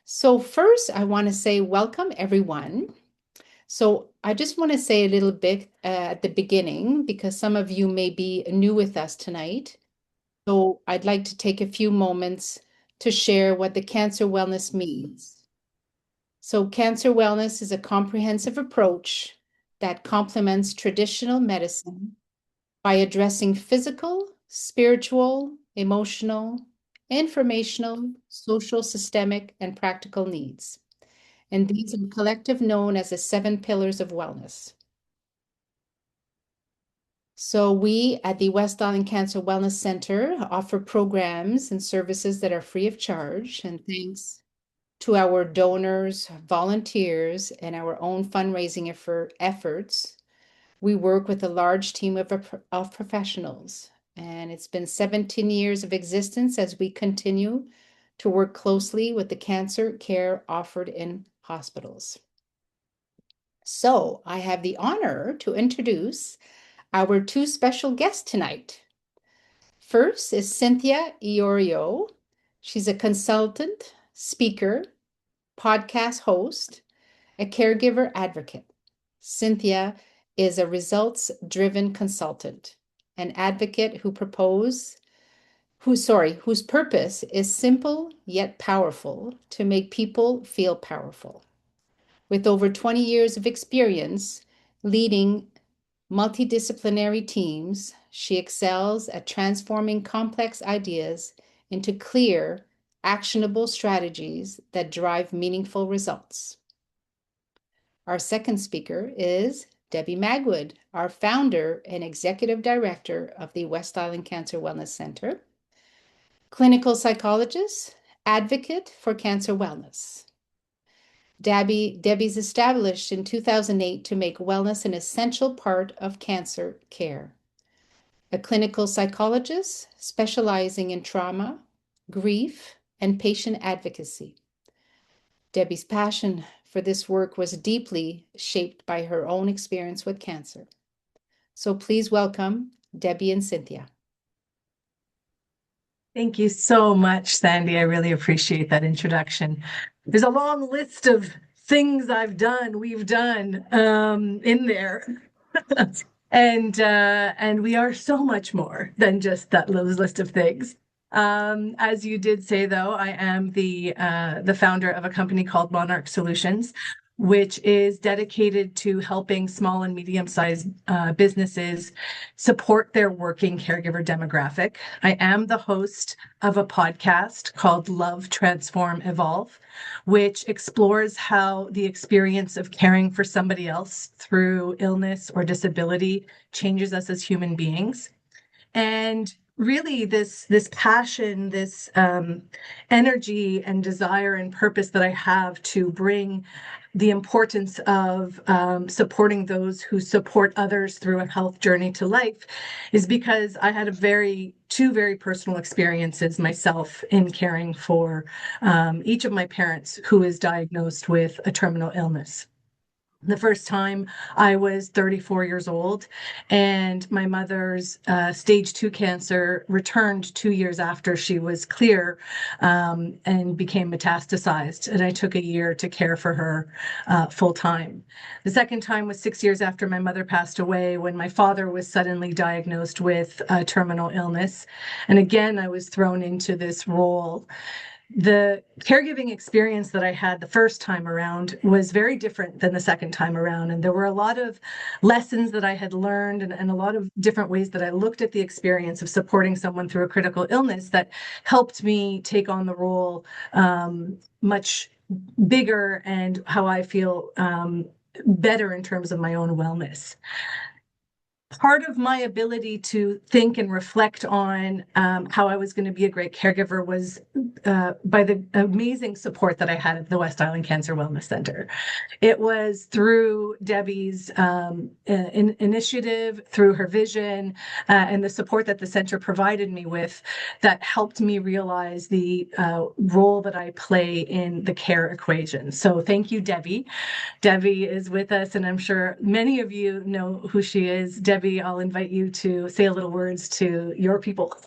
So, first, I want to say welcome, everyone. So, I just want to say a little bit at the beginning because some of you may be new with us tonight. So, I'd like to take a few moments to share what the cancer wellness means. So, cancer wellness is a comprehensive approach that complements traditional medicine by addressing physical, spiritual, emotional, informational, social, systemic, and practical needs. And these are collective known as the seven pillars of wellness. So we at the West Island Cancer Wellness Center offer programs and services that are free of charge. And thanks to our donors, volunteers, and our own fundraising efforts, we work with a large team of professionals. And it's been 17 years of existence as we continue to work closely with the cancer care offered in hospitals. So I have the honor to introduce our two special guests tonight. First is Cynthia Iorio. She's a consultant, speaker, podcast host, a caregiver advocate. Cynthia is a results-driven consultant, an advocate whose purpose is simple yet powerful to make people feel powerful. With over 20 years of experience leading multidisciplinary teams, she excels at transforming complex ideas into clear, actionable strategies that drive meaningful results. Our second speaker is Debbie Magwood, our founder and executive director of the West Island Cancer Wellness Center, clinical psychologist, advocate for cancer wellness. Debbie's established in 2008 to make wellness an essential part of cancer care. A clinical psychologist specializing in trauma, grief, and patient advocacy. Debbie's passion for this work was deeply shaped by her own experience with cancer. So please welcome Debbie and Cynthia. Thank you so much, Sandy. I really appreciate that introduction. There's a long list of things we've done in there. And we are so much more than just those list of things. As you did say, though, I am the founder of a company called Monarch Solutions, which is dedicated to helping small and medium-sized businesses support their working caregiver demographic. I am the host of a podcast called Love, Transform, Evolve, which explores how the experience of caring for somebody else through illness or disability changes us as human beings. And really this passion, this energy and desire and purpose that I have to bring the importance of supporting those who support others through a health journey to life is because I had two very personal experiences myself in caring for each of my parents who is diagnosed with a terminal illness. The first time I was 34 years old, and my mother's stage 2 cancer returned 2 years after she was clear and became metastasized. And I took a year to care for her full time. The second time was 6 years after my mother passed away, when my father was suddenly diagnosed with a terminal illness. And again, I was thrown into this role. The caregiving experience that I had the first time around was very different than the second time around. And there were a lot of lessons that I had learned and a lot of different ways that I looked at the experience of supporting someone through a critical illness that helped me take on the role much bigger and how I feel better in terms of my own wellness. Part of my ability to think and reflect on how I was going to be a great caregiver was by the amazing support that I had at the West Island Cancer Wellness Center. It was through Debbie's initiative, through her vision, and the support that the center provided me with that helped me realize the role that I play in the care equation. So thank you, Debbie. Debbie is with us, and I'm sure many of you know who she is. Debbie, I'll invite you to say a little words to your people.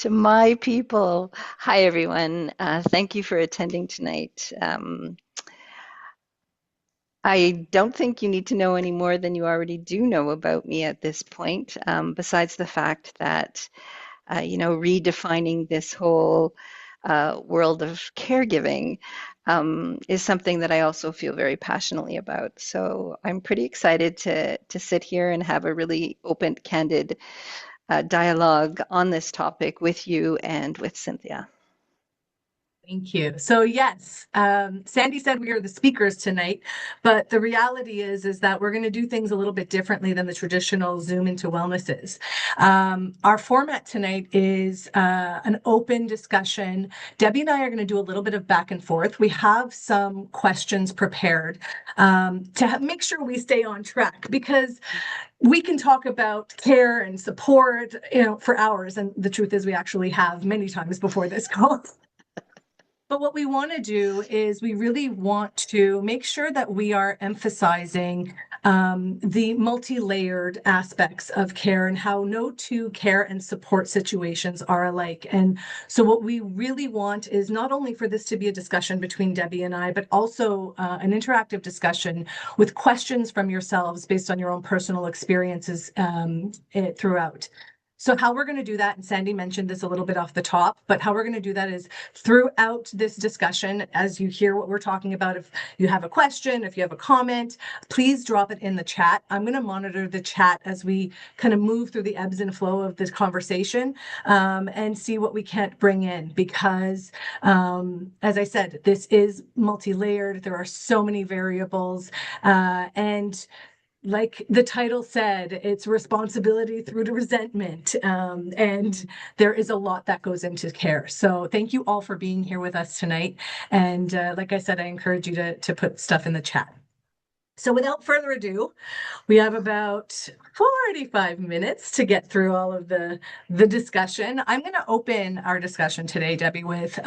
To my people. Hi, everyone. Thank you for attending tonight. I don't think you need to know any more than you already do know about me at this point, besides the fact that, redefining this whole world of caregiving is something that I also feel very passionately about. So I'm pretty excited to sit here and have a really open, candid dialogue on this topic with you and with Cynthia. Thank you. So yes, Sandy said we are the speakers tonight, but the reality is that we're going to do things a little bit differently than the traditional Zoom into wellness is. Our format tonight is an open discussion. Debbie and I are going to do a little bit of back and forth. We have some questions prepared make sure we stay on track because we can talk about care and support, for hours, and the truth is we actually have many times before this call. But what we want to do is we really want to make sure that we are emphasizing the multi-layered aspects of care and how no two care and support situations are alike. And so what we really want is not only for this to be a discussion between Debbie and I, but also an interactive discussion with questions from yourselves based on your own personal experiences throughout. So how we're going to do that, and Sandy mentioned this a little bit off the top, but how we're going to do that is throughout this discussion, as you hear what we're talking about, if you have a question, if you have a comment, please drop it in the chat. I'm going to monitor the chat as we kind of move through the ebbs and flow of this conversation and see what we can't bring in because, as I said, this is multi-layered. There are so many variables and like the title said, it's responsibility through to resentment. And there is a lot that goes into care. So thank you all for being here with us tonight. And like I said, I encourage you to put stuff in the chat. So without further ado, we have about 45 minutes to get through all of the discussion. I'm going to open our discussion today, Debbie, with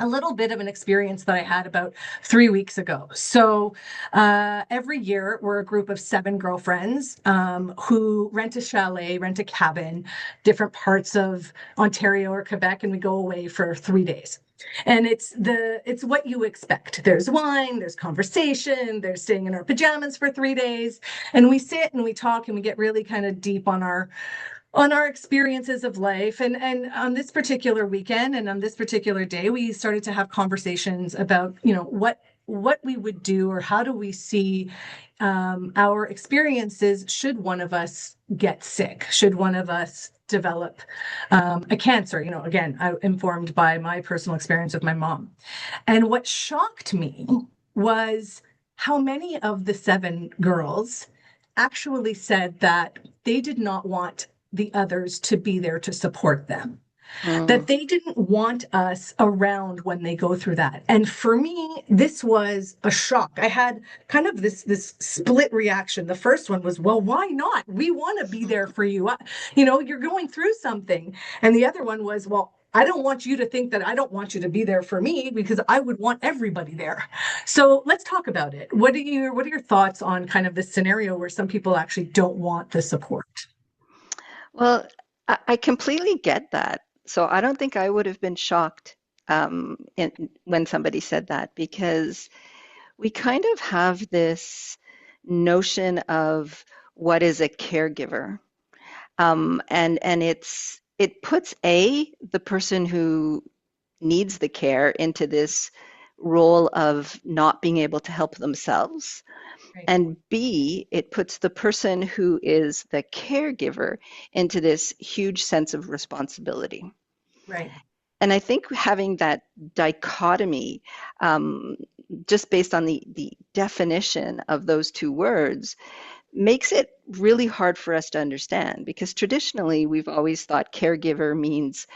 a little bit of an experience that I had about 3 weeks ago. So every year we're a group of 7 girlfriends who rent a chalet, rent a cabin, different parts of Ontario or Quebec, and we go away for 3 days. And it's what you expect. There's wine, there's conversation, there's staying in our pajamas for 3 days, and we sit and we talk and we get really kind of deep on our experiences of life. And on this particular weekend and on this particular day, we started to have conversations about, what we would do or how do we see our experiences should one of us get sick, should one of us develop a cancer, again, informed by my personal experience with my mom. And what shocked me was how many of the 7 girls actually said that they did not want the others to be there to support them, that Mm, they didn't want us around when they go through that. And for me, this was a shock. I had kind of this split reaction. The first one was, well, why not? We want to be there for you. You're going through something. And the other one was, well, I don't want you to think that I don't want you to be there for me because I would want everybody there. So let's talk about it. What are your thoughts on kind of this scenario where some people actually don't want the support? well, I completely get that. So I don't think I would have been shocked when somebody said that because we kind of have this notion of what is a caregiver. And it puts the person who needs the care into this role of not being able to help themselves. Right, And B, it puts the person who is the caregiver into this huge sense of responsibility. right, And I think having that dichotomy, um, just based on the definition of those two words, makes it really hard for us to understand because traditionally we've always thought caregiver means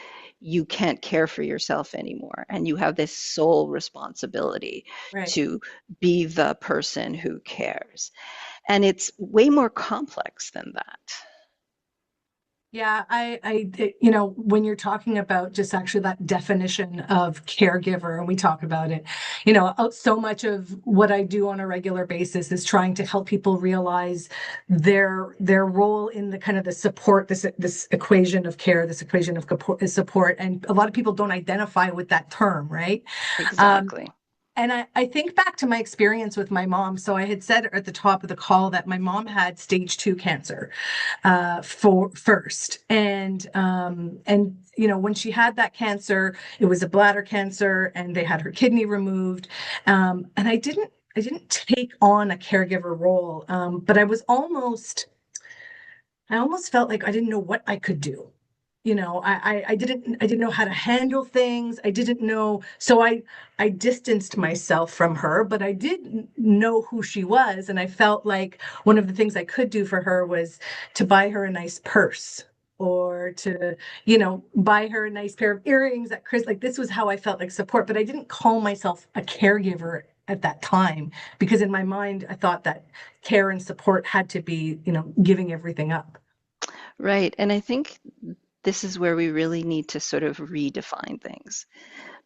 you can't care for yourself anymore and you have this sole responsibility right. to be the person who cares. And it's way more complex than that. Yeah, when you're talking about just actually that definition of caregiver, and we talk about it, so much of what I do on a regular basis is trying to help people realize their role in the kind of the support, this equation of care, this equation of support, and a lot of people don't identify with that term, right? Um, Exactly. and I think back to my experience with my mom. So I had said at the top of the call that my mom had stage 2 cancer for first. And when she had that cancer, it was a bladder cancer and they had her kidney removed. And I didn't take on a caregiver role, but I almost felt like I didn't know what I could do. I didn't know how to handle things. I didn't know. So I distanced myself from her, but I did know who she was. And I felt like one of the things I could do for her was to buy her a nice purse or to, buy her a nice pair of earrings at Chris. Like this was how I felt like support, but I didn't call myself a caregiver at that time because in my mind, I thought that care and support had to be, giving everything up. Right. And I think this is where we really need to sort of redefine things.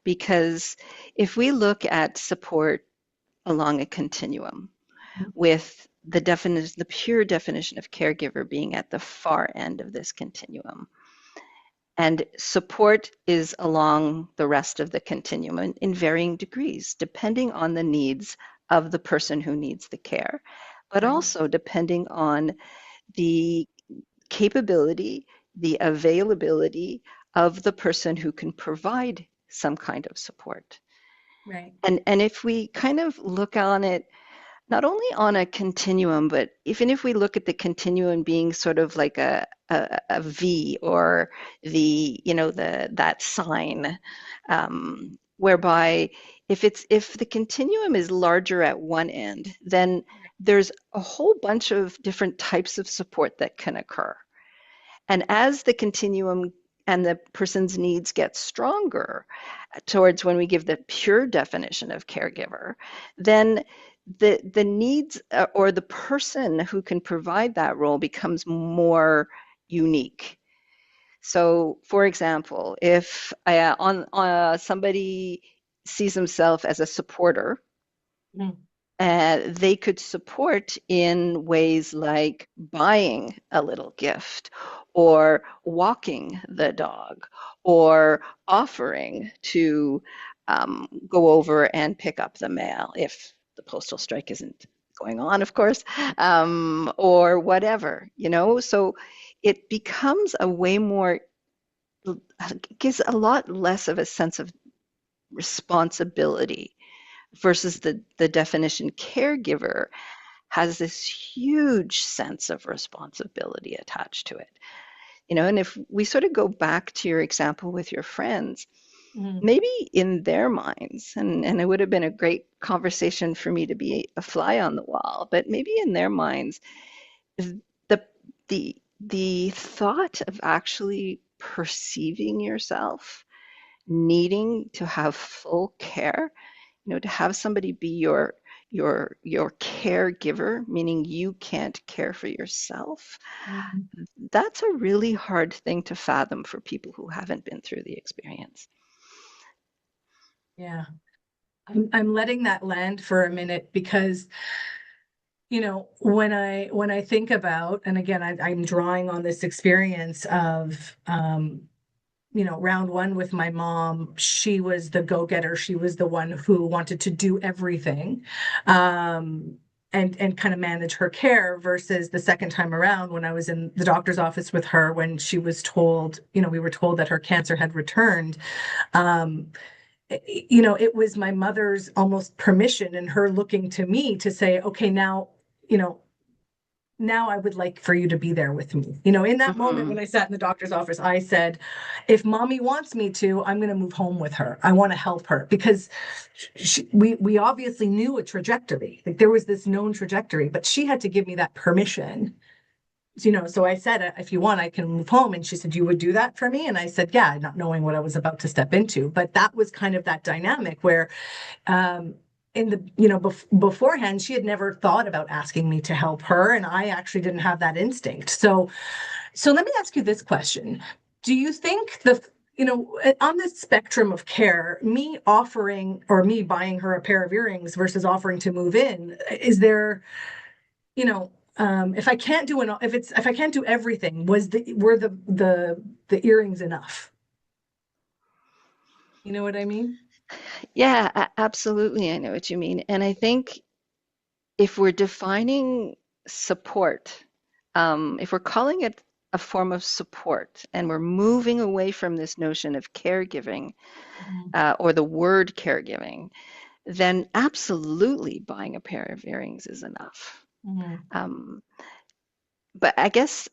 Because if we look at support along a continuum, with the pure definition of caregiver being at the far end of this continuum, and support is along the rest of the continuum in varying degrees, depending on the needs of the person who needs the care, but Right. also depending on the capability, the availability of the person who can provide some kind of support. Right. And if we kind of look on it not only on a continuum, but even if we look at the continuum being sort of like a V or that sign, whereby if the continuum is larger at one end, then there's a whole bunch of different types of support that can occur. And as the continuum and the person's needs get stronger towards when we give the pure definition of caregiver, then the needs or the person who can provide that role becomes more unique. So, for example, if somebody sees himself as a supporter, Mm. they could support in ways like buying a little gift or walking the dog or offering to go over and pick up the mail if the postal strike isn't going on, of course, or whatever, So it becomes a way more, gives a lot less of a sense of responsibility versus the definition caregiver has this huge sense of responsibility attached to it. And if we sort of go back to your example with your friends, Mm. maybe in their minds, and it would have been a great conversation for me to be a fly on the wall, but maybe in their minds, the the thought of actually perceiving yourself needing to have full care, to have somebody be your caregiver, meaning you can't care for yourself, Mm. that's a really hard thing to fathom for people who haven't been through the experience. Yeah. I'm letting that land for a minute because, when I think about, and again, I'm drawing on this experience of, round one with my mom, she was the go-getter. She was the one who wanted to do everything, and kind of manage her care versus the second time around when I was in the doctor's office with her when she was told, we were told that her cancer had returned. Um, it was my mother's almost permission and her looking to me to say, okay, you know, now I would like for you to be there with me. In that moment Hmm. when I sat in the doctor's office, I said, if mommy wants me to, I'm going to move home with her. I want to help her because we obviously knew a trajectory. Like there was this known trajectory, but she had to give me that permission. So I said, if you want, I can move home. And she said, you would do that for me? And I said, yeah, not knowing what I was about to step into. But that was kind of that dynamic where um, in the beforehand she had never thought about asking me to help her and I actually didn't have that instinct. So let me ask you this question. Do you think on this spectrum of care, me offering or me buying her a pair of earrings versus offering to move in, is there, if I can't do if I can't do everything, were the earrings enough? You know what I mean? Yeah, absolutely. I know what you mean. And I think if we're defining support, if we're calling it a form of support and we're moving away from this notion of caregiving Mhm. or the word caregiving, then absolutely buying a pair of earrings is enough. Mhm. Um, but I guess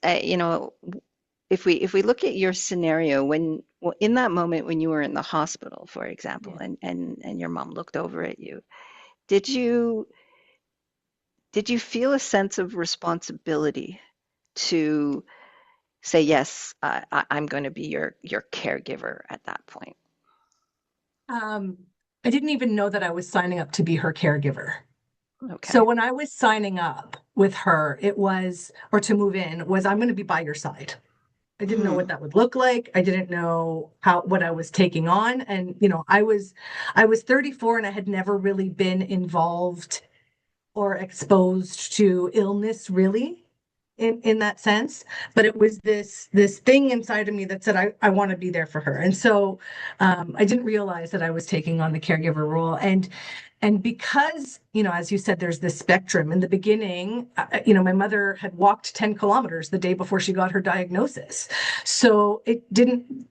if we look at your scenario in that moment when you were in the hospital, for example, Yeah. and your mom looked over at you, did you did you feel a sense of responsibility to say yes, I'm going to be your caregiver at that point? Um, I didn't even know that I was signing up to be her caregiver. So Okay. when I was signing up with her, or to move in, was I'm going to be by your side. I didn't know Hmm. what that would look like. I didn't know what I was taking on. And, I was 34 and I had never really been involved or exposed to illness really in that sense. But it was this thing inside of me that said I want to be there for her. And so I didn't realize that I was taking on the caregiver role. And because, as you said, there's this spectrum. In the beginning, my mother had walked 10 kilometers the day before she got her diagnosis. So it didn't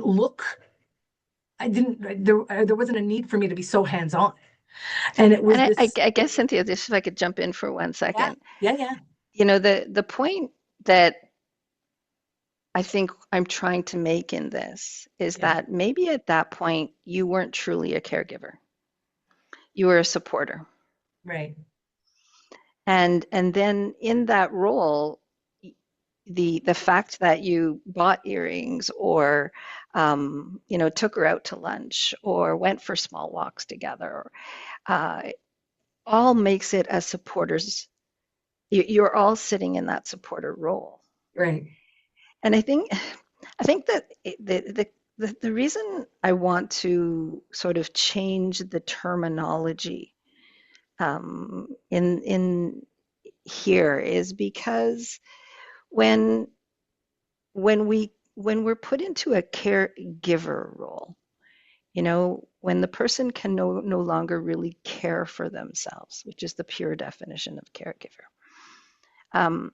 look, there wasn't a need for me to be so hands-on. And it And was this, I guess, Cynthia, just if I could jump in for one yeah, second, yeah, yeah, the point that I think I'm trying to make in this is yeah, that maybe at that point you weren't truly a caregiver. You were a supporter. right, And then in that role, the fact that you bought earrings or took her out to lunch or went for small walks together, uh, all makes it as supporters. You're all sitting in that supporter role. right, And I think that the reason I want to sort of change the terminology in here is because when we're put into a caregiver role, when the person can no longer really care for themselves, which is the pure definition of caregiver, um,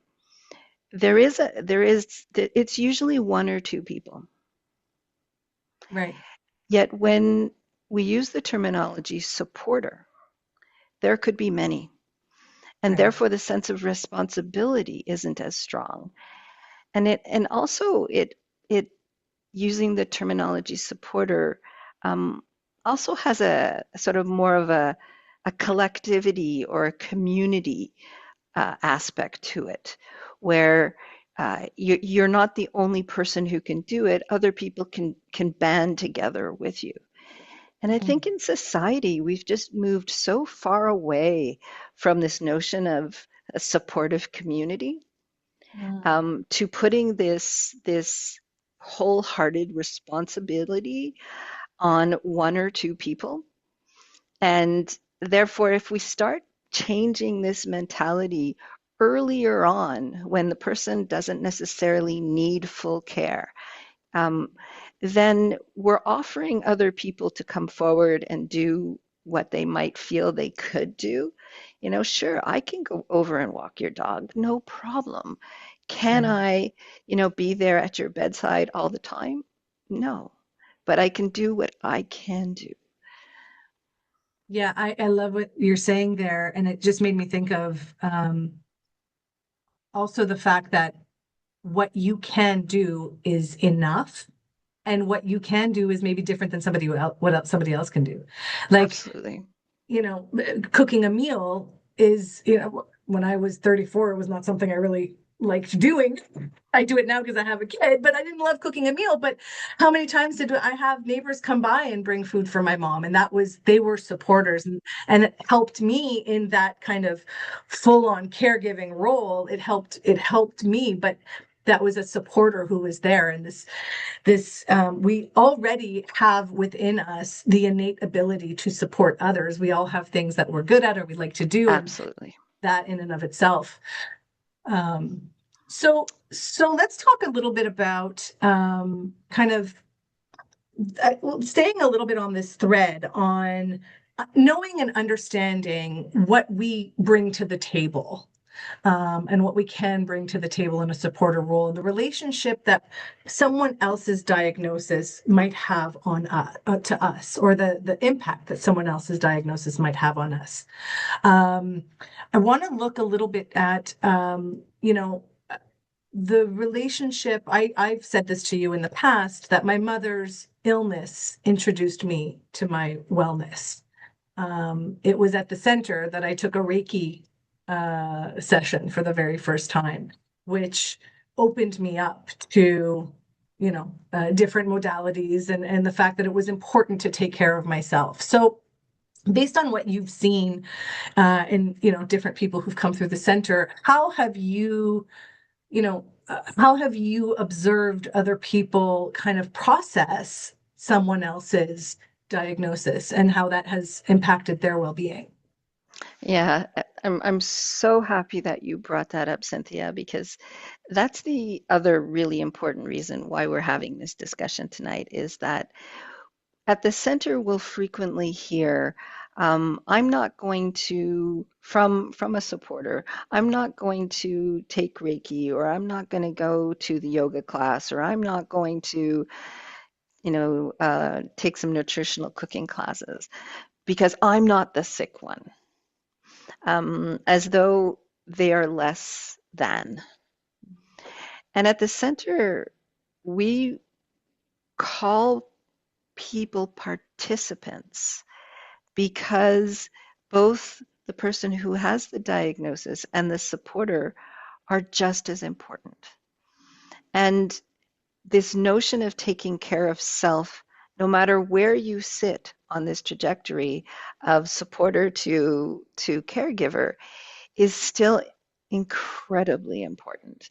it's usually one or two people. right, Yet when we use the terminology supporter, there could be many. And right, therefore the sense of responsibility isn't as strong. And also it using the terminology supporter also has a sort of more of a collectivity or a community aspect to it, where you're not the only person who can do it. Other people can band together with you. And I mm, think in society, we've just moved so far away from this notion of a supportive community mm, to putting this wholehearted responsibility on one or two people. And therefore, if we start changing this mentality earlier on, when the person doesn't necessarily need full care, um, then we're offering other people to come forward and do what they might feel they could do. Sure, I can go over and walk your dog, no problem. Can right. I, be there at your bedside all the time? No, but I can do what I can do. Yeah, I love what you're saying there. And it just made me think of also the fact that what you can do is enough. And what you can do is maybe different than somebody else can do. Like, Absolutely. cooking a meal is, when I was 34, it was not something I really liked doing. I do it now because I have a kid, but I didn't love cooking a meal. But how many times did I have neighbors come by and bring food for my mom? And they were supporters, and it helped me in that kind of full on caregiving role. It helped me, but that was a supporter who was there. And we already have within us the innate ability to support others. We all have things that we're good at or we like to do, and Absolutely. that in and of itself. Um, so let's talk a little bit about kind of staying a little bit on this thread on knowing and understanding what we bring to the table, and what we can bring to the table in a supporter role, and the relationship that someone else's diagnosis might have on to us, or the impact that someone else's diagnosis might have on us. I want to look a little bit at, the relationship. I've said this to you in the past, that my mother's illness introduced me to my wellness. It was at the center that I took a Reiki session for the very first time, which opened me up to, different modalities, and the fact that it was important to take care of myself. So, based on what you've seen in different people who've come through the center, how have you observed other people kind of process someone else's diagnosis and how that has impacted their well-being? Yeah, I'm so happy that you brought that up, Cynthia, because that's the other really important reason why we're having this discussion tonight, is that at the center we'll frequently hear, I'm not going to, from a supporter, I'm not going to take Reiki, or I'm not going to go to the yoga class, or I'm not going to, take some nutritional cooking classes because I'm not the sick one, as though they are less than. And at the center, we call people participants, because both the person who has the diagnosis and the supporter are just as important. And this notion of taking care of self, no matter where you sit on this trajectory of supporter to caregiver, is still incredibly important.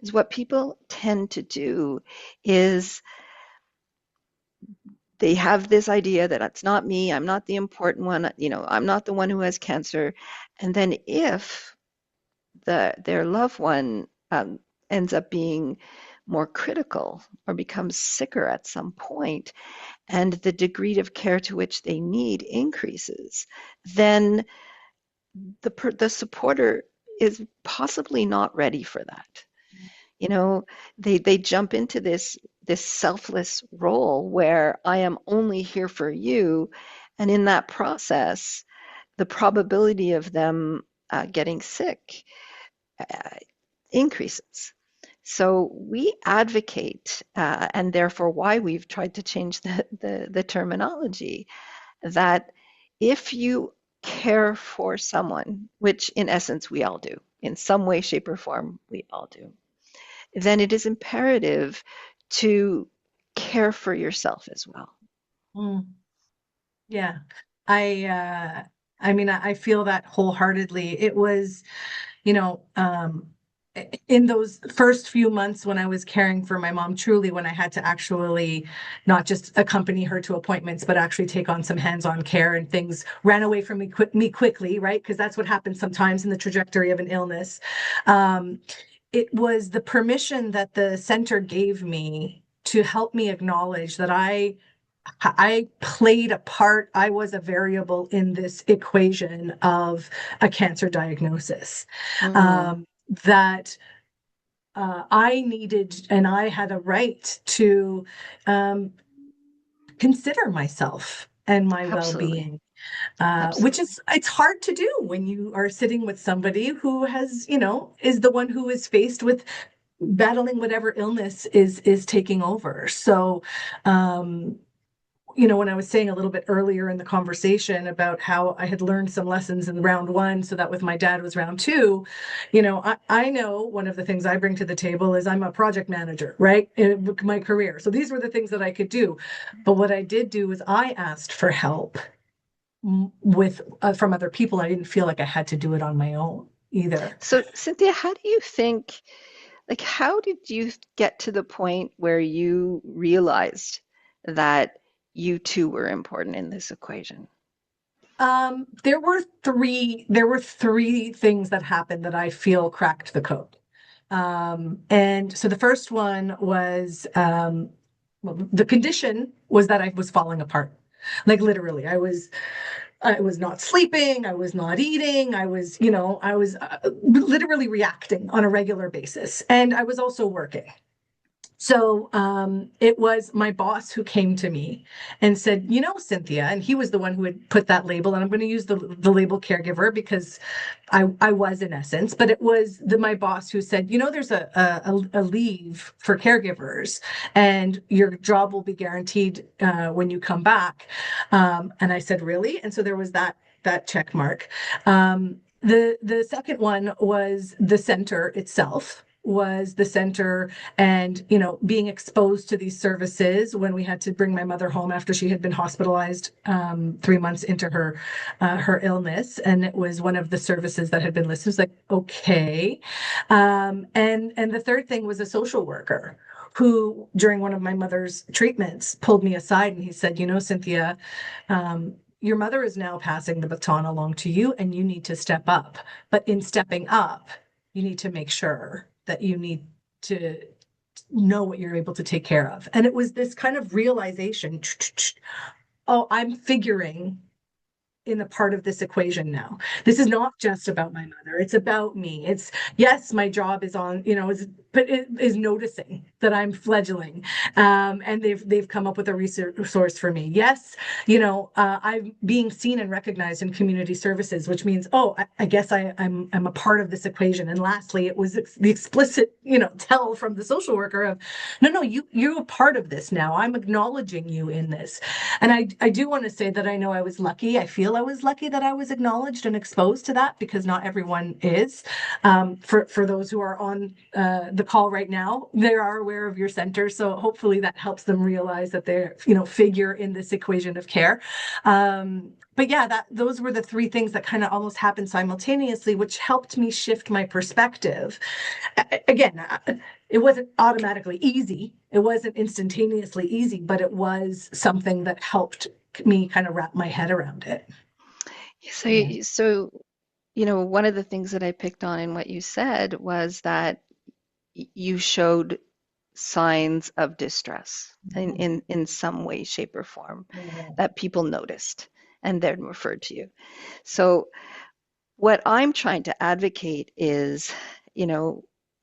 Is what people tend to do is they have this idea that it's not me, I'm not the important one, I'm not the one who has cancer. And then if their loved one ends up being more critical or becomes sicker at some point, and the degree of care to which they need increases, then the supporter is possibly not ready for that. You know, they jump into this selfless role where I am only here for you, and in that process, the probability of them getting sick uh, increases. So we advocate, and therefore why we've tried to change the terminology, that if you care for someone, which in essence we all do, in some way, shape, or form, we all do, then it is imperative to care for yourself as well. Mm, yeah, I I mean, I feel that wholeheartedly. It was, you know, in those first few months when I was caring for my mom, truly, when I had to actually not just accompany her to appointments, but actually take on some hands-on care, and things ran away from me quickly, right? Because that's what happens sometimes in the trajectory of an illness. Um, it was the permission that the center gave me to help me acknowledge that I played a part. I was a variable in this equation of a cancer diagnosis. Mm, Um, that I needed, and I had a right to um, consider myself and my absolutely. well-being, which Absolutely. is, it's hard to do when you are sitting with somebody who has, is the one who is faced with battling whatever illness is taking over. So, um, when I was saying a little bit earlier in the conversation about how I had learned some lessons in round one, so that with my dad was round two, I know one of the things I bring to the table is I'm a project manager, right? In my career. So these were the things that I could do. But what I did do is I asked for help with from other people. I didn't feel like I had to do it on my own either. So, Cynthia, how do you think, like, how did you get to the point where you realized that you too were important in this equation? There were three things that happened that I feel cracked the code. And so the first one was, well, the condition was that I was falling apart. Like literally, I was not sleeping, I was not eating, I was literally reacting on a regular basis. And I was also working. So it was my boss who came to me and said, Cynthia, and he was the one who had put that label, and I'm going to use the label caregiver because I was in essence, but it was my boss who said, there's a leave for caregivers and your job will be guaranteed when you come back. And I said, really? And so there was that check mark. The second one was the center itself was the center and being exposed to these services when we had to bring my mother home after she had been hospitalized 3 months into her illness, and it was one of the services that had been listed. It was like, okay. And the third thing was a social worker who during one of my mother's treatments pulled me aside and he said, Cynthia, your mother is now passing the baton along to you and you need to step up, but in stepping up you need to make sure that you need to know what you're able to take care of. And it was this kind of realization, oh, I'm figuring in a part of this equation now. This is not just about my mother. It's about me. It's yes, my job is on, but it is noticing that I'm fledgling. And they've come up with a resource for me. Yes, I'm being seen and recognized in community services, which means, oh, I guess I'm a part of this equation. And lastly, it was the explicit, tell from the social worker of, no, you're a part of this now. I'm acknowledging you in this. And I do want to say that I know I was lucky. I feel I was lucky that I was acknowledged and exposed to that because not everyone is. For those who are on the call right now, they are aware of your center. So hopefully that helps them realize that they're, figure in this equation of care. But yeah, those were the three things that kind of almost happened simultaneously, which helped me shift my perspective. Again, it wasn't automatically easy. It wasn't instantaneously easy, but it was something that helped me kind of wrap my head around it. So, Yeah. so, one of the things that I picked on in what you said was that you showed signs of distress in some way, shape, or form that people noticed and then referred to you. So what I'm trying to advocate is,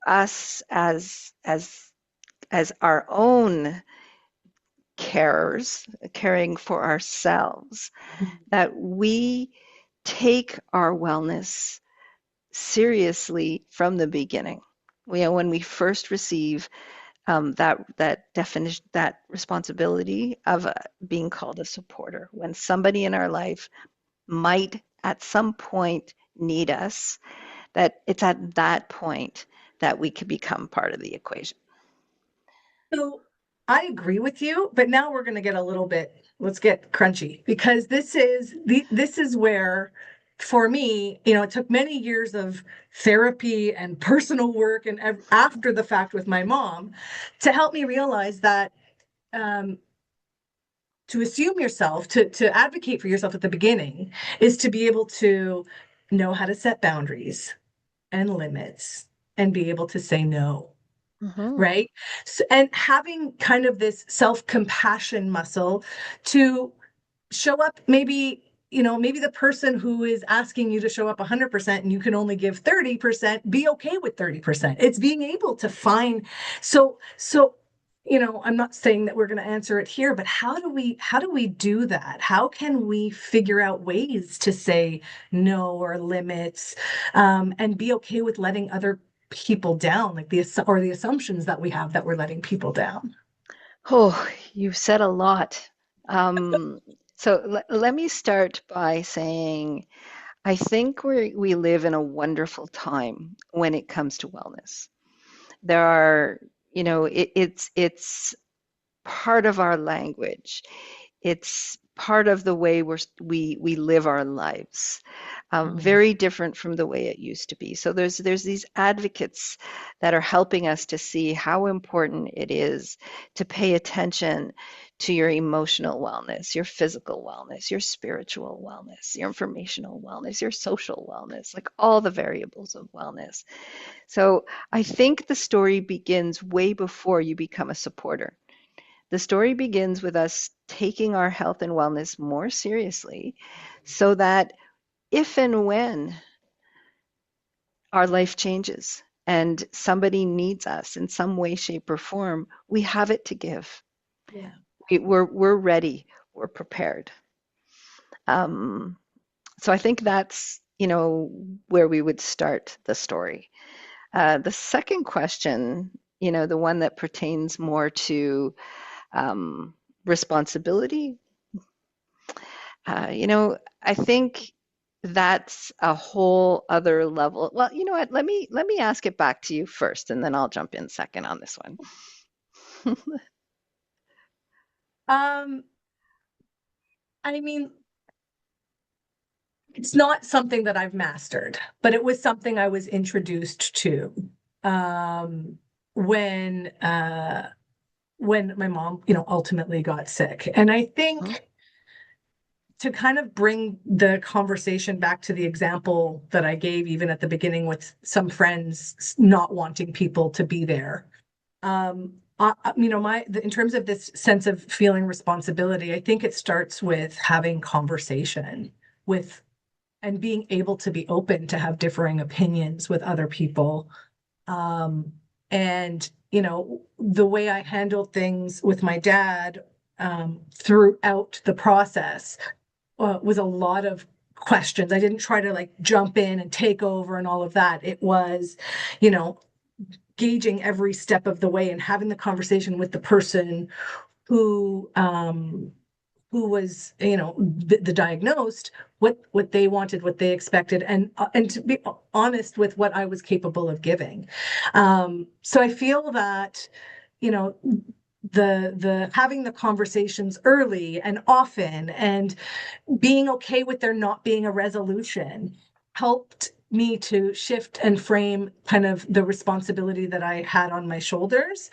us as our own carers, caring for ourselves, that we take our wellness seriously from the beginning. When we first receive that definition, that responsibility of being called a supporter, when somebody in our life might at some point need us, that it's at that point that we could become part of the equation. So I agree with you, but now we're going to get let's get crunchy because this is where, for me, it took many years of therapy and personal work and after the fact with my mom to help me realize that um, to assume yourself, to advocate for yourself at the beginning is to be able to know how to set boundaries and limits and be able to say no. Mm-hmm. Right. So, and having kind of this self-compassion muscle to show up, maybe the person who is asking you to show up 100% and you can only give 30%, be okay with 30%. It's being able to find, so I'm not saying that we're going to answer it here, but how do we do that? How can we figure out ways to say no or limits, and be okay with letting other people down, like the assumptions that we have that we're letting people down? Oh, you said a lot Um, so let me start by saying I think we live in a wonderful time when it comes to wellness. There are, it's part of our language. It's part of the way we live our lives. Mm. Very different from the way it used to be. So there's these advocates that are helping us to see how important it is to pay attention to your emotional wellness, your physical wellness, your spiritual wellness, your informational wellness, your social wellness, like all the variables of wellness. So I think the story begins way before you become a supporter. The story begins with us taking our health and wellness more seriously so that if and when our life changes and somebody needs us in some way, shape, or form, we have it to give. Yeah. We're ready, we're prepared. Um, so I think that's, where we would start the story. The second question, the one that pertains more to um, responsibility, I think that's a whole other level. Well, you know what? Let me ask it back to you first, and then I'll jump in second on this one. Um, I mean, it's not something that I've mastered, but it was something I was introduced to um, when when my mom, ultimately got sick. And I Mhm. think to kind of bring the conversation back to the example that I gave even at the beginning with some friends not wanting people to be there. In terms of this sense of feeling responsibility, I think it starts with having conversation with and being able to be open to have differing opinions with other people. Um, and, the way I handled things with my dad throughout the process was a lot of questions. I didn't try to like jump in and take over and all of that. It was, you know, gauging every step of the way and having the conversation with the person who who was the diagnosed, what they wanted, what they expected, and to be honest with what I was capable of giving. So I feel that you know the having the conversations early and often and being okay with there not being a resolution helped me to shift and frame kind of the responsibility that I had on my shoulders.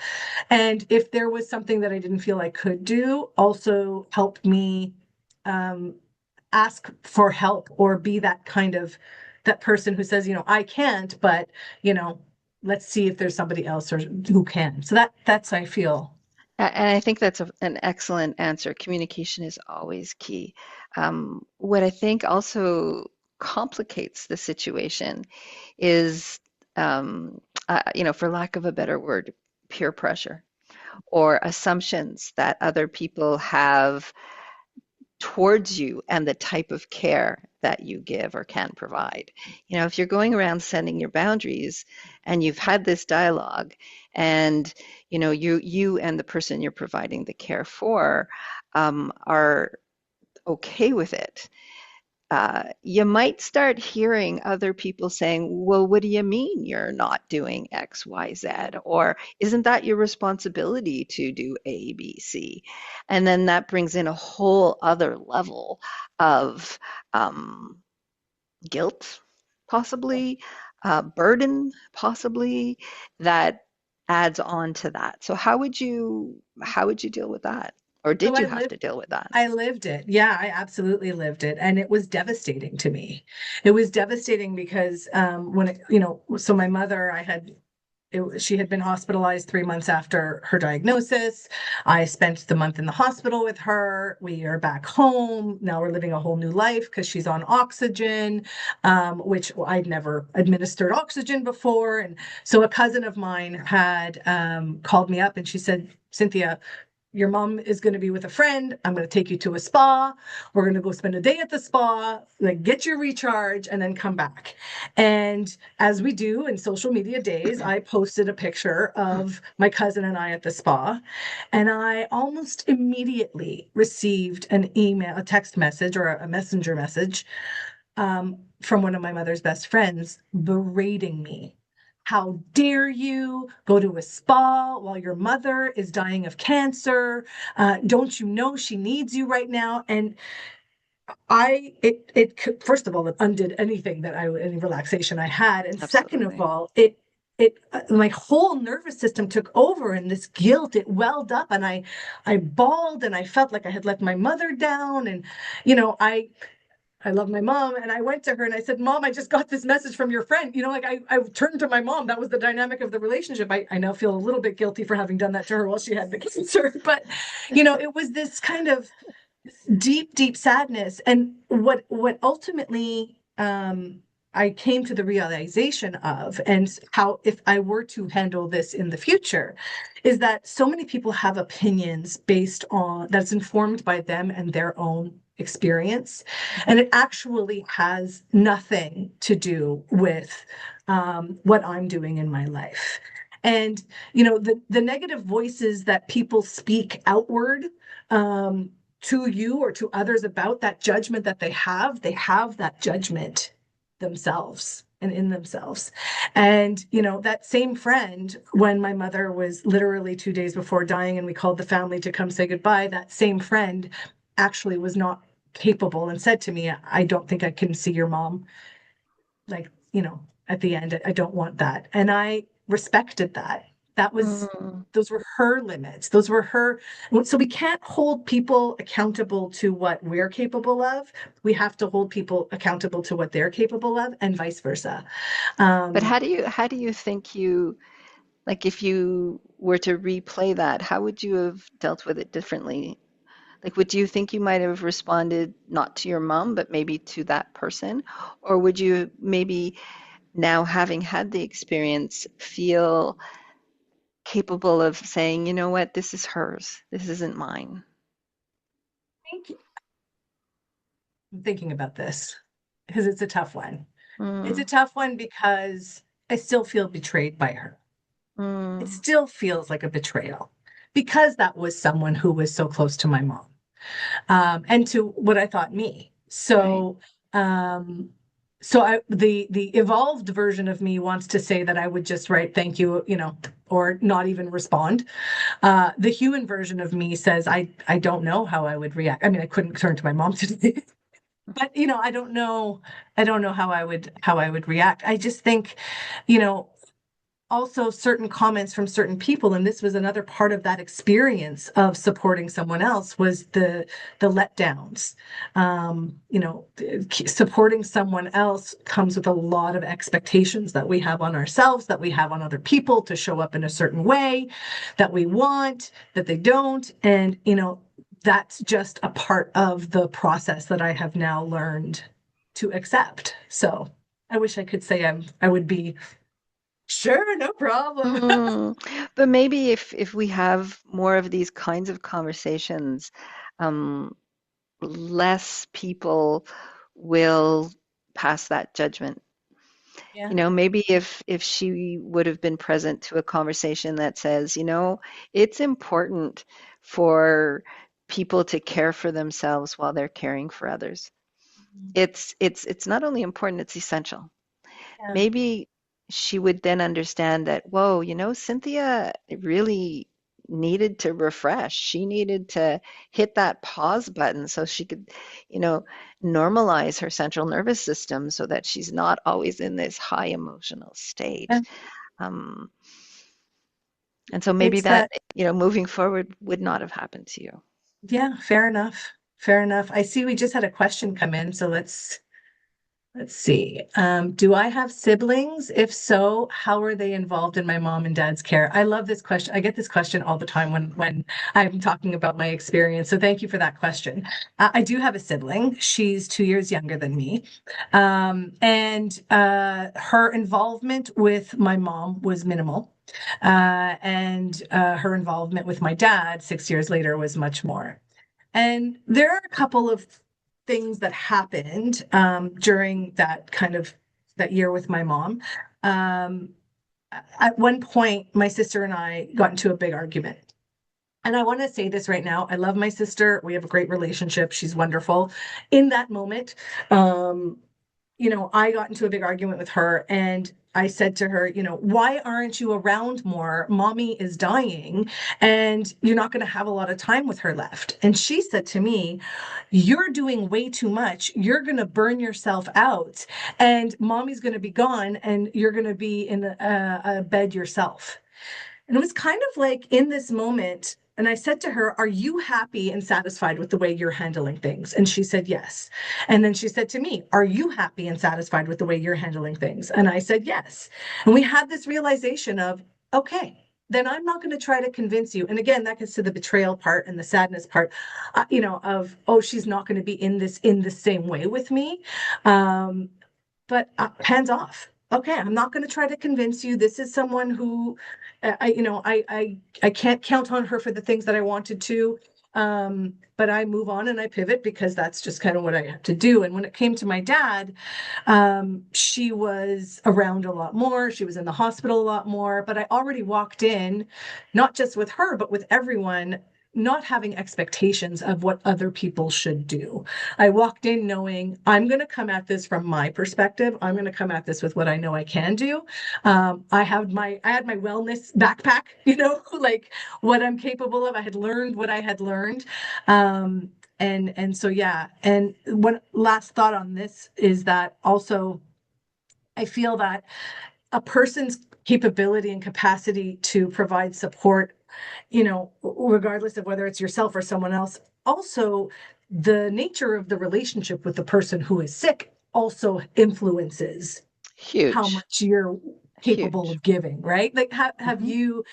And if there was something that I didn't feel I could do, also helped me um, ask for help or be that kind of that person who says, I can't, but you know, let's see if there's somebody else or who can. So that's I feel. And I think that's an excellent answer. Communication is always key. What I think also complicates the situation is, for lack of a better word, peer pressure or assumptions that other people have towards you and the type of care that you give or can provide. If you're going around setting your boundaries and you've had this dialogue and you and the person you're providing the care for are okay with it, you might start hearing other people saying, well, what do you mean you're not doing X, Y, Z? Or isn't that your responsibility to do A, B, C? And then that brings in a whole other level of um, guilt, possibly, burden, possibly, that adds on to that. So how would you deal with that? Or So did you have to deal with that? I lived it. Yeah, I absolutely lived it. And it was devastating to me. It was devastating because so my mother, she had been hospitalized 3 months after her diagnosis. I spent the month in the hospital with her. We are back home. Now we're living a whole new life because she's on oxygen, which I'd never administered oxygen before. And so a cousin of mine had called me up and she said, Cynthia, your mom is going to be with a friend. I'm going to take you to a spa. We're going to go spend a day at the spa, like get your recharge and then come back. And as we do in social media days, I posted a picture of my cousin and I at the spa. And I almost immediately received an email, a text message or a messenger message from one of my mother's best friends berating me. How dare you go to a spa while your mother is dying of cancer? Don't you know she needs you right now? And first of all, it undid any relaxation I had. And second of Absolutely. all, my whole nervous system took over and this guilt, it welled up and I bawled and I felt like I had let my mother down. And, you know, I love my mom. And I went to her and I said, Mom, I just got this message from your friend. You know, like I turned to my mom. That was the dynamic of the relationship. I now feel a little bit guilty for having done that to her while she had the cancer. But, you know, it was this kind of deep, deep sadness. And what ultimately I came to the realization of, and how if I were to handle this in the future, is that so many people have opinions based on that's informed by them and their own experience. And it actually has nothing to do with what I'm doing in my life. And, you know, the negative voices that people speak outward to you or to others about that judgment that they have that judgment themselves and in themselves. And, you know, that same friend, when my mother was literally 2 days before dying and we called the family to come say goodbye, that same friend actually was not capable and said to me, I don't think I can see your mom, like, you know, at the end. I don't want that. And I respected that. That was, Mm. those were her limits. Those were her. So we can't hold people accountable to what we're capable of. We have to hold people accountable to what they're capable of, and vice versa. But Um, how do you think you, like, if you were to replay that, how would you have dealt with it differently? Like, would you think you might have responded not to your mom, but maybe to that person? Or would you maybe now, having had the experience, feel capable of saying, you know what, this is hers, this isn't mine? think, I'm thinking about this because it's a tough one. It's a Mm, tough one because I still feel betrayed by her. It mm, still feels like a betrayal because that was someone who was so close to my mom, and to what I thought me. right. Um, the evolved version of me wants to say that I would just write thank you, you know, or not even respond. The human version of me says I don't know how I would react. I mean, I couldn't turn to my mom today, but you know, I don't know how I would react. I just think, you know, also certain comments from certain people, and this was another part of that experience of supporting someone else, was the letdowns. You know, supporting someone else comes with a lot of expectations that we have on ourselves, that we have on other people, to show up in a certain way that we want, that they don't. And you know, that's just a part of the process that I have now learned to accept. So I wish I could say I would be sure, no problem. Mm. But maybe if we have more of these kinds of conversations, um, less people will pass that judgment. Yeah. You know, maybe if she would have been present to a conversation that says, you know, it's important for people to care for themselves while they're caring for others. It's not only important, it's essential. Yeah. Maybe she would then understand that, whoa, you know, Cynthia really needed to refresh. She needed to hit that pause button so she could, you know, normalize her central nervous system so that she's not always in this high emotional Yeah. state. Um, and so maybe It's that, that, you know, moving forward would not have happened to you. yeah, fair enough. Fair enough. I see we just had a question come in, so let's see. Do I have siblings? If so, how are they involved in my mom and dad's care? I love this question. I get this question all the time when I'm talking about my experience. So thank you for that question. I do have a sibling. She's 2 years younger than me. And her involvement with my mom was minimal. And her involvement with my dad 6 years later was much more. And there are a couple of things that happened during that kind of that year with my mom. Um, at one point, my sister and I got into a big argument. And I want to say this right now. I love my sister. We have a great relationship. She's wonderful. In that moment, um, I got into a big argument with her and I said to her, why aren't you around more? Mommy is dying and you're not going to have a lot of time with her left. And she said to me, you're doing way too much. You're going to burn yourself out and mommy's going to be gone and you're going to be in a bed yourself. And it was kind of like in this moment, and I said to her, are you happy and satisfied with the way you're handling things? And she said, yes. And then she said to me, are you happy and satisfied with the way you're handling things? And I said, yes. And we had this realization of, okay, then I'm not going to try to convince you. And again, that gets to the betrayal part and the sadness part, of, oh, she's not going to be in the same way with me. But hands off. Okay, I'm not going to try to convince you. This is someone who, I can't count on her for the things that I wanted to. But I move on and I pivot because that's just kind of what I have to do. And when it came to my dad, she was around a lot more. She was in the hospital a lot more. But I already walked in, not just with her, but with everyone, not having expectations of what other people should do. I walked in knowing I'm going to come at this from my perspective. I'm going to come at this with what I know I can do. I had my wellness backpack, like what I'm capable of. I had learned what I had learned. And so yeah. And one last thought on this is that also I feel that a person's capability and capacity to provide support, regardless of whether it's yourself or someone else, also the nature of the relationship with the person who is sick also influences how Huge, much you're capable huge. of giving, right? Like have Mhm. you,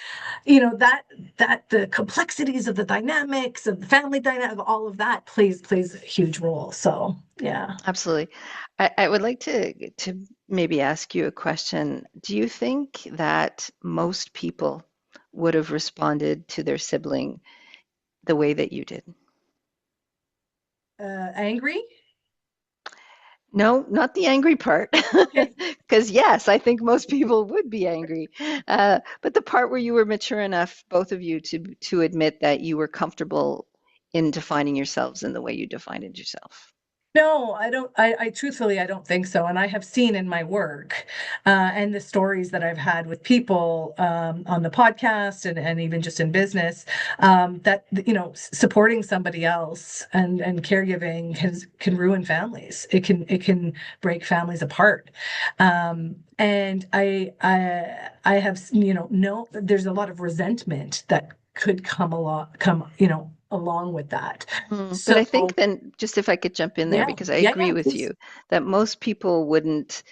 that the complexities of the dynamics of the family dynamic, all of that plays a huge role. So yeah. Absolutely. I would like to maybe ask you a question. Do you think that most people would have responded to their sibling the way that you did? Angry. No, not the angry part. Okay. Because yes, I think most people would be angry. But the part where you were mature enough, both of you, to admit that you were comfortable in defining yourselves in the way you defined it yourself. No, I don't. I truthfully, I don't think so. And I have seen in my work and the stories that I've had with people on the podcast and even just in business that, supporting somebody else and caregiving can ruin families. It can break families apart. And I have, no, there's a lot of resentment that could along with that. But So I think then, just if I could jump in there, yeah, because I yeah, agree with please. you that most people wouldn't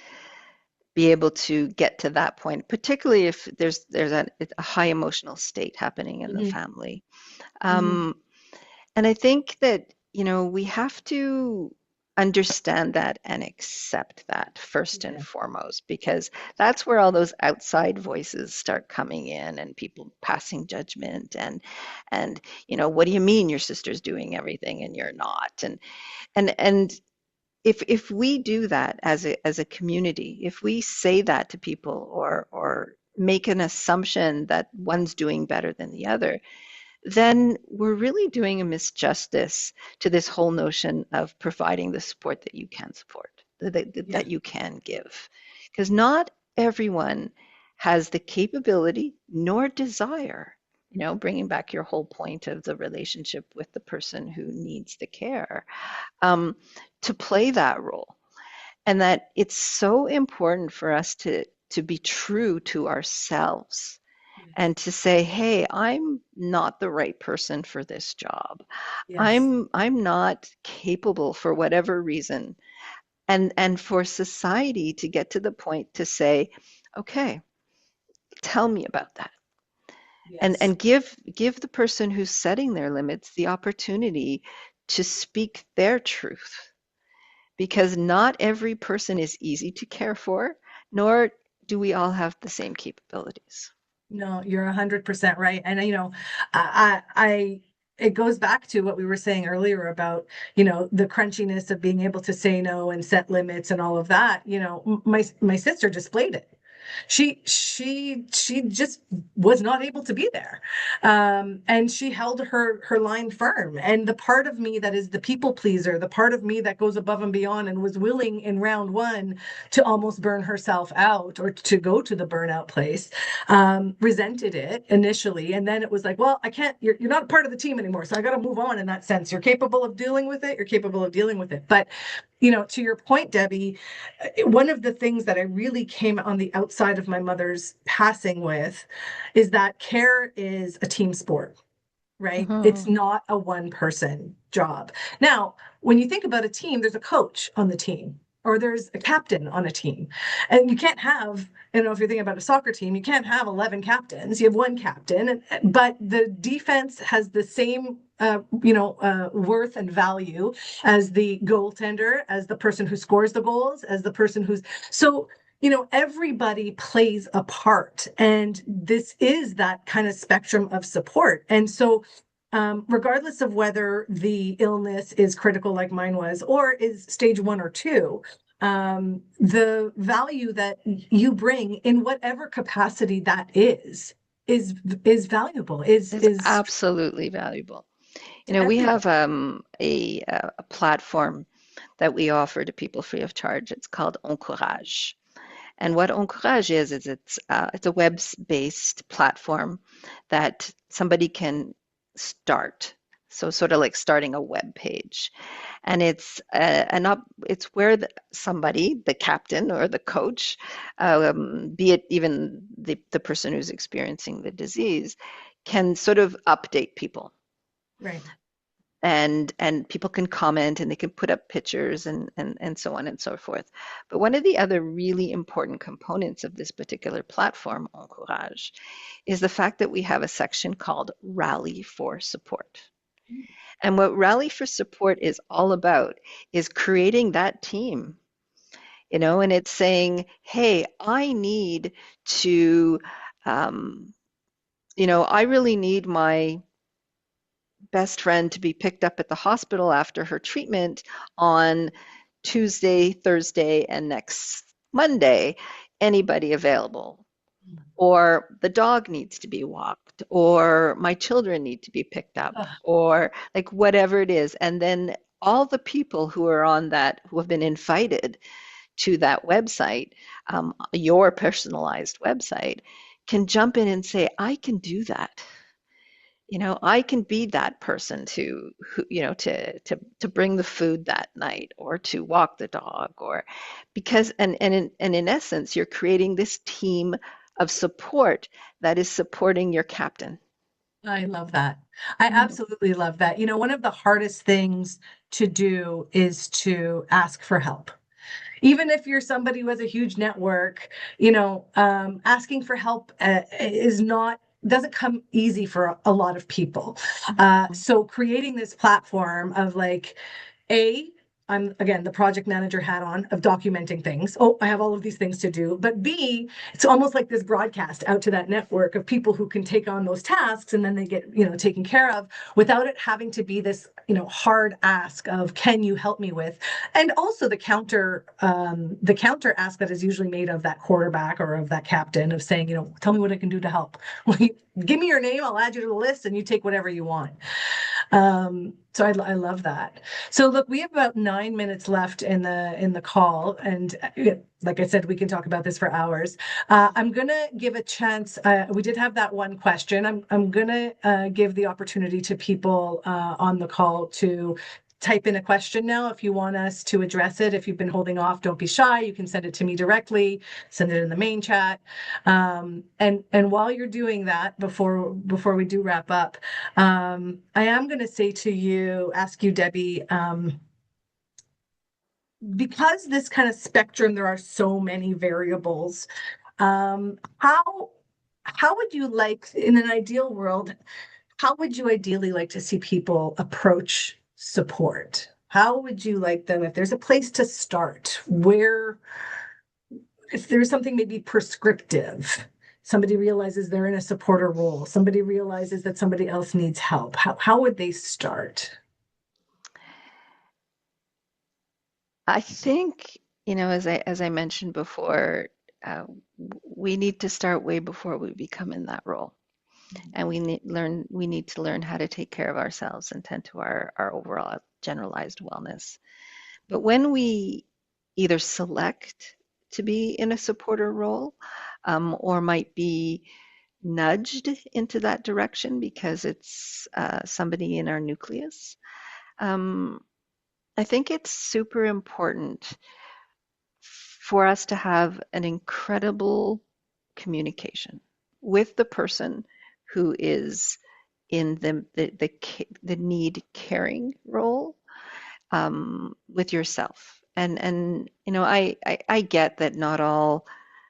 be able to get to that point, particularly if there's a high emotional state happening in the Mhm, family. mhm. Um, and I think that, we have to understand that and accept that first and Yeah. foremost, because that's where all those outside voices start coming in and people passing judgment and what do you mean your sister's doing everything and you're not? And if we do that as a community, if we say that to people or make an assumption that one's doing better than the other, then we're really doing a misjustice to this whole notion of providing the support that you can support, Yeah. that you can give. Because not everyone has the capability nor desire, bringing back your whole point of the relationship with the person who needs the care, um, to play that role. And that it's so important for us to be true to ourselves Yes. and to say, hey, I'm not the right person for this job. Yes. I'm not capable for whatever reason. And for society to get to the point to say, okay, tell me about that. And Yes. and give the person who's setting their limits the opportunity to speak their truth. Because not every person is easy to care for, nor do we all have the same capabilities. No, you're 100% right. And it goes back to what we were saying earlier about, the crunchiness of being able to say no and set limits and all of that. My sister displayed it. She just was not able to be there, and she held her line firm. And the part of me that is the people pleaser, the part of me that goes above and beyond and was willing in round one to almost burn herself out or to go to the burnout place, resented it initially, and then it was like, well, I can't. You're not a part of the team anymore, so I got to move on. In that sense, you're capable of dealing with it. You're capable of dealing with it, but to your point, Debbie, one of the things that I really came on the outside of my mother's passing with is that care is a team sport, right? It's Mhm. not a one person job. Now, when you think about a team, there's a coach on the team or there's a captain on a team. And you can't have, if you're thinking about a soccer team, you can't have 11 captains. You have one captain, but the defense has the same worth and value as the goaltender, as the person who scores the goals, as the person who's so everybody plays a part, and this is that kind of spectrum of support. And so, regardless of whether the illness is critical, like mine was, or is stage one or two, the value that you bring in whatever capacity that is valuable. It's Is absolutely valuable. to We everybody. have a platform that we offer to people free of charge. It's called Encourage. And what Encourage is it's a web-based platform that somebody can start. So sort of like starting a web page. And it's where somebody, the captain or the coach, be it even the person who's experiencing the disease, can sort of update people, Right. and people can comment and they can put up pictures and so on and so forth. But one of the other really important components of this particular platform, Encourage, is the fact that we have a section called Rally for Support. And what Rally for Support is all about is creating that team, and it's saying, hey, I need to, um, I really need my best friend to be picked up at the hospital after her treatment on Tuesday, Thursday, and next Monday. Anybody available? Or the dog needs to be walked, or my children need to be picked up, Ugh. or like whatever it is. And then all the people who are on that, who have been invited to that website, your personalized website, can jump in and say, I can do that. I can be that person to who, to bring the food that night or to walk the dog, or because and in essence you're creating this team of support that is supporting your captain. I love that. I Mm. absolutely love that. One of the hardest things to do is to ask for help. Even if you're somebody who has a huge network, asking for help is not doesn't come easy for a lot of people. So creating this platform of like, a I'm again the project manager hat on of documenting things. Oh, I have all of these things to do. But B, it's almost like this broadcast out to that network of people who can take on those tasks and then they get, taken care of without it having to be this, hard ask of can you help me with? And also the counter ask that is usually made of that quarterback or of that captain of saying, tell me what I can do to help. Give me your name, I'll add you to the list and you take whatever you want. So I love that. So look, we have about 9 minutes left in the call, and like I said, we can talk about this for hours. I'm gonna give a chance. We did have that one question. I'm gonna give the opportunity to people on the call to type in a question now if you want us to address it. If you've been holding off, don't be shy. You can send it to me directly. Send it in the main chat. And while you're doing that, before we do wrap up. I am going to say to you, ask you, Debbie, because this kind of spectrum, there are so many variables. How would you like, in an ideal world, how would you ideally like to see people approach support? How would you like them, if there's a place to start, where, if there's something maybe prescriptive, somebody realizes they're in a supporter role, somebody realizes that somebody else needs help? How would they start? I think, as I mentioned before, uh, we need to start way before we become in that role. And we need to learn how to take care of ourselves and tend to our overall generalized wellness. But when we either select to be in a supporter role, or might be nudged into that direction because it's somebody in our nucleus, um, I think it's super important for us to have an incredible communication with the person who is in the need caring role, with yourself. And I get that not all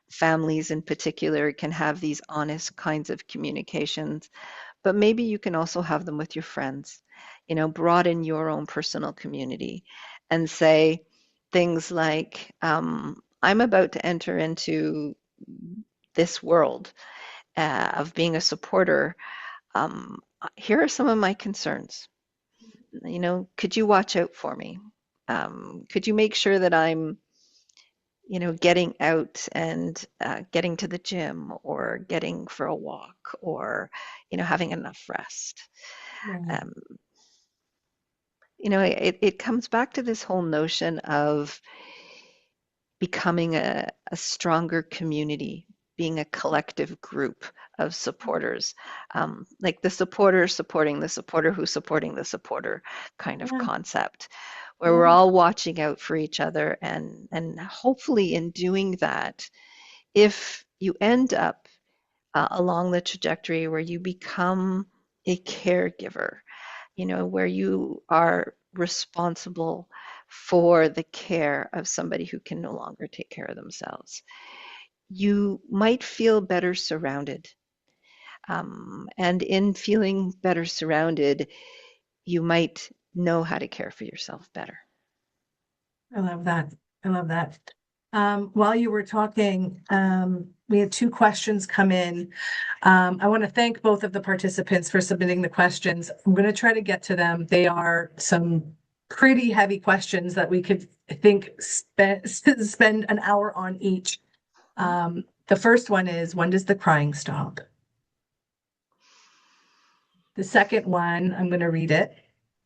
families in particular can have these honest kinds of communications, but maybe you can also have them with your friends. Broaden your own personal community and say things like, I'm about to enter into this world of being a supporter. Here are some of my concerns. Could you watch out for me? Could you make sure that I'm, getting out and getting to the gym or getting for a walk or, having enough rest? Right. Um, it comes back to this whole notion of becoming a stronger community, being a collective group of supporters, like the supporter supporting the supporter who's supporting the supporter kind of Yeah. concept, where we're Yeah. all watching out for each other. And hopefully, in doing that, if you end up along the trajectory where you become a caregiver, where you are responsible for the care of somebody who can no longer take care of themselves, you might feel better surrounded. And in feeling better surrounded, you might know how to care for yourself better. I love that. I love that. While you were talking, we had two questions come in. I want to thank both of the participants for submitting the questions. I'm going to try to get to them. They are some pretty heavy questions that we could, I think, spend an hour on each. The first one is, when does the crying stop? The second one, I'm going to read it,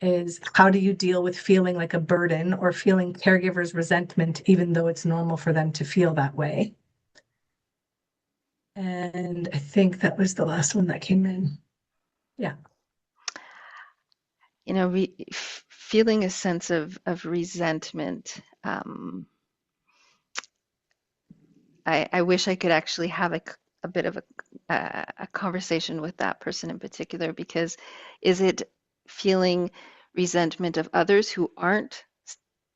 is, how do you deal with feeling like a burden or feeling caregivers' resentment, even though it's normal for them to feel that way? And I think that was the last one that came in. Yeah. Feeling a sense of resentment. I wish I could actually have a bit of a conversation with that person in particular, because is it feeling resentment of others who aren't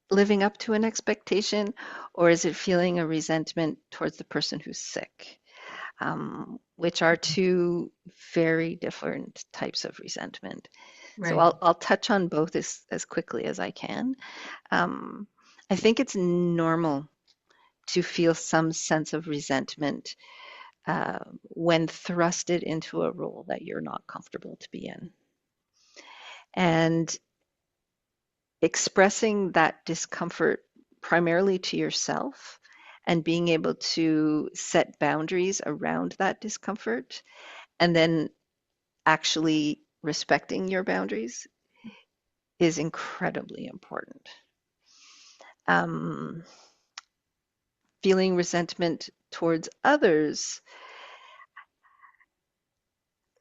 living up to an expectation, or is it feeling a resentment towards the person who's sick? Which are two very different types of resentment. So Right. I'll touch on both as quickly as I can. Um, I think it's normal to feel some sense of resentment when thrusted into a role that you're not comfortable to be in. And expressing that discomfort primarily to yourself and being able to set boundaries around that discomfort, and then actually respecting your boundaries, is incredibly important. Um, Feeling resentment towards others,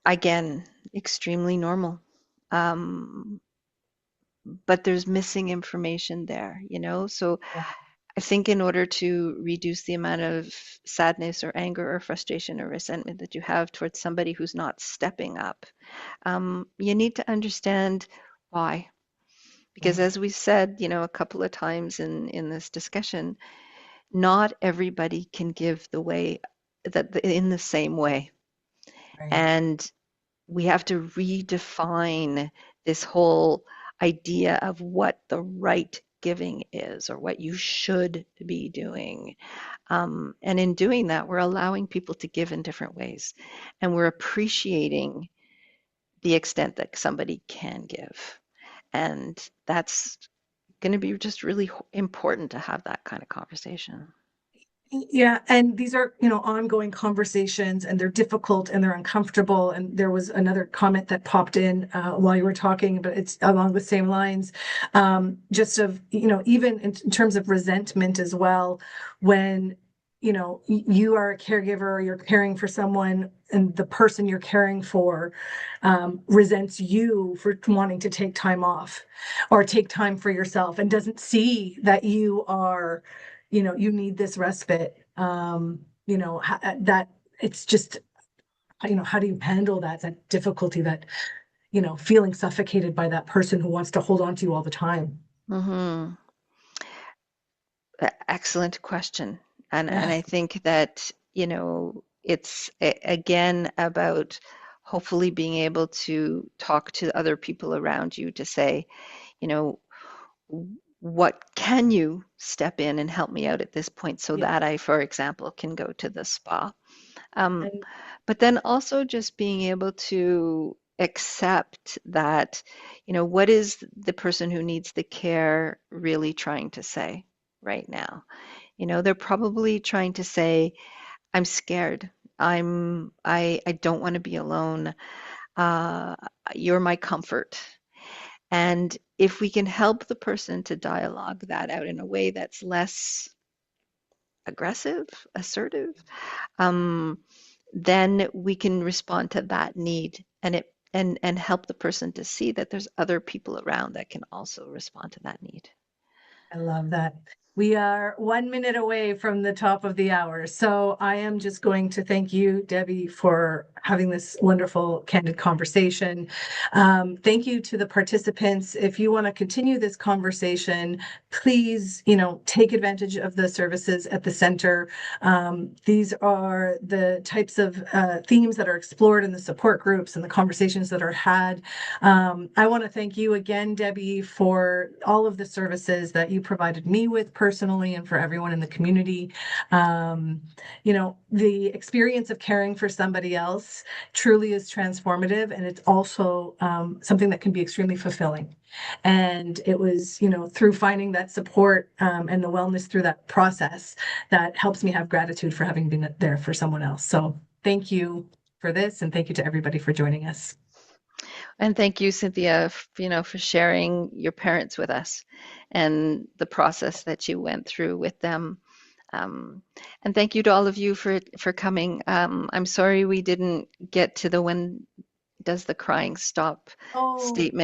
again, extremely normal. Um, but there's missing information there, So Yeah. I think in order to reduce the amount of sadness or anger or frustration or resentment that you have towards somebody who's not stepping up, you need to understand why. Because Right. as we said, a couple of times in this discussion, not everybody can give the way that in the same way. Right. And we have to redefine this whole idea of what the right giving is or what you should be doing. And in doing that, we're allowing people to give in different ways, and we're appreciating the extent that somebody can give. And that's going to be just really important to have that kind of conversation. Yeah, and these are, ongoing conversations, and they're difficult and they're uncomfortable. And there was another comment that popped in while you were talking, but it's along the same lines, just of, even in terms of resentment as well, when, you are a caregiver or you're caring for someone and the person you're caring for resents you for wanting to take time off or take time for yourself and doesn't see that you are, you need this respite. That it's just, how do you handle that difficulty, that, feeling suffocated by that person who wants to hold on to you all the time? Hmm. Excellent question. And Yeah. I think that, it's again about hopefully being able to talk to other people around you to say, you know, what can you step in and help me out at this point so Yeah. that I, for example, can go to the spa. Um, And but then also just being able to accept that, what is the person who needs the care really trying to say right now? They're probably trying to say, I'm scared. I don't want to be alone. Uh, you're my comfort. And if we can help the person to dialogue that out in a way that's less aggressive, assertive, um, then we can respond to that need and help the person to see that there's other people around that can also respond to that need. I love that. We are 1 minute away from the top of the hour. So I am just going to thank you, Debbie, for having this wonderful, candid conversation. Thank you to the participants. If you want to continue this conversation, please, take advantage of the services at the center. These are the types of themes that are explored in the support groups and the conversations that are had. I want to thank you again, Debbie, for all of the services that you provided me with personally and for everyone in the community. The experience of caring for somebody else truly is transformative, and it's also something that can be extremely fulfilling. And it was, through finding that support and the wellness through that process that helps me have gratitude for having been there for someone else. So thank you for this, and thank you to everybody for joining us. And thank you, Cynthia, for sharing your parents with us and the process that you went through with them. And thank you to all of you for coming. I'm sorry we didn't get to the when does the crying stop Oh, statement.